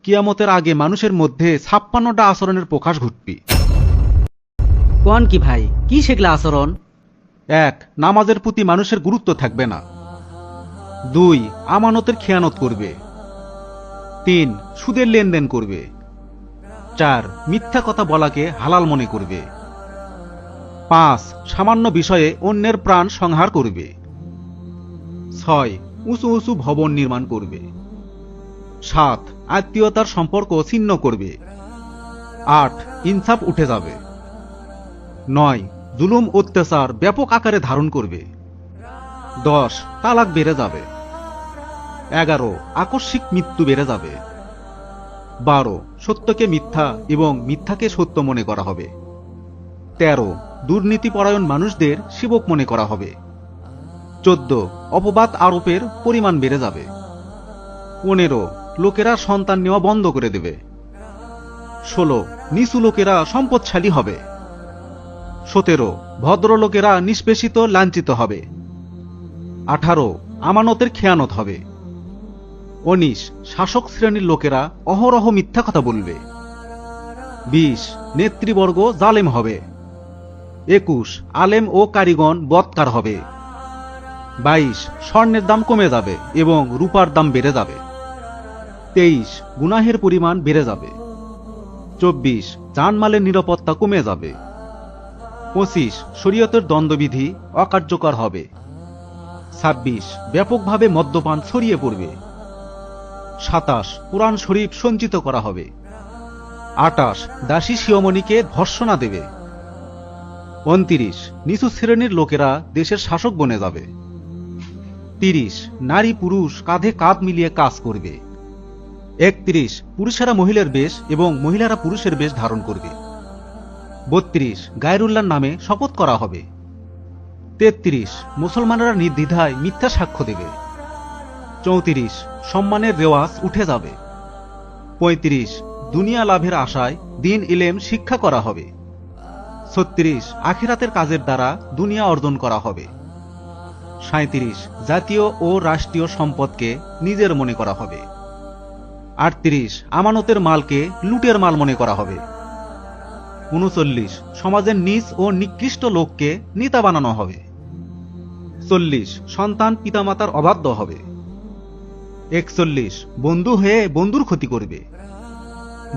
কিয়ামতের আগে মানুষের মধ্যে ৫৬টা আচরণের প্রকাশ ঘটবে। কোন কি ভাই, কি সেগুলা আচরণ? ১. নামাজের প্রতি মানুষের গুরুত্ব থাকবে না। ২. আমানতের খেয়ানত করবে। ৩. সুদের লেনদেন করবে। ৪. মিথ্যা কথা বলাকে হালাল মনে করবে। ৫. সামান্য বিষয়ে অন্যের প্রাণ সংহার করবে। ৬. উঁচু উঁচু ভবন নির্মাণ করবে। ৭. আত্মীয়তার সম্পর্ক ছিন্ন করবে। ৮. ইনসাফ উঠে যাবে। ৯. জুলুম অত্যাচার ব্যাপক আকারে ধারণ করবে। ১০. তালাক বেড়ে যাবে। ১১. আকস্মিক মৃত্যু বেড়ে যাবে। ১২. সত্যকে মিথ্যা এবং মিথ্যাকে সত্য মনে করা হবে। ১৩. দুর্নীতিপরায়ণ মানুষদের সেবক মনে করা হবে। ১৪. অপবাদ আরোপের পরিমাণ বেড়ে যাবে। ১৫. লোকেরা সন্তান নেওয়া বন্ধ করে দেবে। ১৬. নিচু লোকেরা সম্পদশালী হবে। ১৭. ভদ্রলোকেরা নিষ্পেষিত লাঞ্ছিত হবে। ১৮. আমানতের খেয়ানত হবে। ১৯. শাসক শ্রেণীর লোকেরা অহরহ মিথ্যা কথা বলবে। ২০. নেতৃবর্গ জালেম হবে। ২১. আলেম ও কারিগণ বৎকার হবে। ২২. স্বর্ণের দাম কমে যাবে এবং রূপার দাম বেড়ে যাবে। ২৩. গুনাহের পরিমাণ বেড়ে যাবে। ২৪. জানমালের নিরাপত্তা কমে যাবে। ২৫. শরীয়তের দণ্ডবিধি অকার্যকর হবে। ২৬. ব্যাপকভাবে মদ্যপান ছড়িয়ে পড়বে। ২৭. কোরআন শরীফ সঞ্চিত করা হবে। ২৮. দাসী শিয়মণিকে ধর্ষণা দেবে। ২৯. নিচু শ্রেণীর লোকেরা দেশের শাসক বনে যাবে। ৩০. নারী পুরুষ কাঁধে কাঁধ মিলিয়ে কাজ করবে। ৩১. পুরুষেরা মহিলার বেশ এবং মহিলারা পুরুষের বেশ ধারণ করবে। ৩২. গায়রুল্লাহর নামে শপথ করা হবে। ৩৩. মুসলমানরা নির্দ্বিধায় মিথ্যা সাক্ষ্য দেবে। ৩৪. সম্মানের রেওয়াজ উঠে যাবে। ৩৫. দুনিয়া লাভের আশায় দ্বীন ইলম শিক্ষা করা হবে। ৩৬. আখিরাতের কাজের দ্বারা দুনিয়া অর্জন করা হবে। ৩৭. জাতীয় ও রাষ্ট্রীয় সম্পদকে নিজের মনে করা হবে। ৩৮. আমানতের মালকে লুটের মাল মনে করা হবে। ৩৯. সমাজের নীচ ও নিকৃষ্ট লোককে নেতা বানানো হবে। ৪০. সন্তান পিতামাতার অবাধ্য হবে। ৪১. বন্ধু হয়ে বন্ধুর ক্ষতি করবে।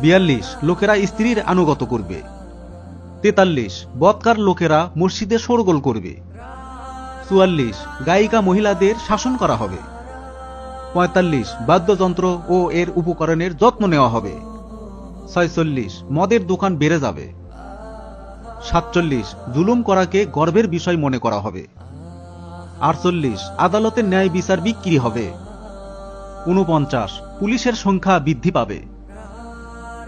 ৪২. লোকেরা স্ত্রীর আনুগত করবে। ৪৩. বৎকার লোকেরা মসজিদে শোরগোল করবে। ৪৪. গায়িকা মহিলাদের শাসন করা হবে। ৪৫. বাদ্যযন্ত্র ও এর উপকরণের যত্ন নেওয়া হবে। ৪৬. মদের দোকান বেড়ে যাবে। ৪৭. জুলুম করাকে গর্বের বিষয় মনে করা হবে। ৪৮. আদালতের ন্যায় বিচার বিক্রি হবে। ৪৯. পুলিশের সংখ্যা বৃদ্ধি পাবে।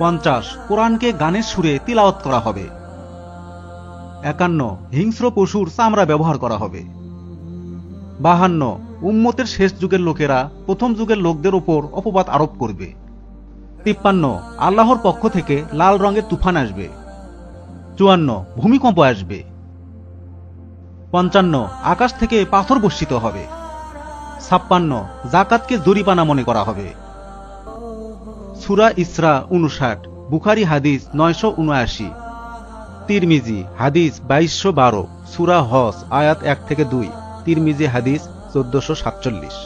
৫০. কোরআনকে গানের সুরে তিলাওয়াত করা হবে। ৫১. হিংস্র পশুর চামড়া ব্যবহার করা হবে। ৫২. উম্মতের শেষ যুগের লোকেরা প্রথম যুগের লোকদের উপর অপবাদ আরোপ করবে। ৫৩. আল্লাহর পক্ষ থেকে লাল রঙের তুফান আসবে। ৫৪. ভূমিকম্প আসবে। ৫৫. আকাশ থেকে পাথর বর্ষিত হবে। ৫৬. জাকাতকে জরিমানা মনে করা হবে। সূরা ইসরা ৫৯, বুখারী হাদিস ৯৭৯, তিরমিজি হাদিস ২২১২, সূরা হজ আয়াত ১ থেকে ২, তিরমিজি হাদিস ১৪৪৭।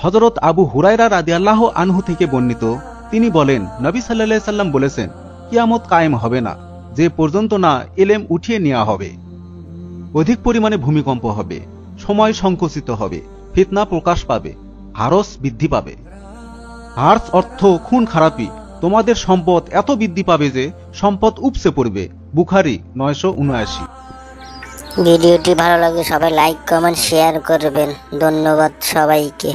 হযরত আবু হুরায়রা রাদিয়াল্লাহু আনহু থেকে বর্ণিত, তিনি বলেন, নবী সাল্লাল্লাহু আলাইহি সাল্লাম বলেছেন, কিয়ামত কায়েম হবে না যে পর্যন্ত না ইলম উঠিয়ে নেওয়া হবে। অধিক পরিমাণে ভূমিকম্প হবে, সময় সংকুচিত হবে, ফিতনা প্রকাশ পাবে, হারস বৃদ্ধি পাবে। হার্স অর্থ খুন খারাপি। তোমাদের সম্পদ এত বৃদ্ধি পাবে যে সম্পদ উপচে পড়বে। বুখারী ৯৭৯। ভিডিওটি ভালো লাগে সবাই লাইক কমেন্ট শেয়ার করবেন। ধন্যবাদ সবাইকে।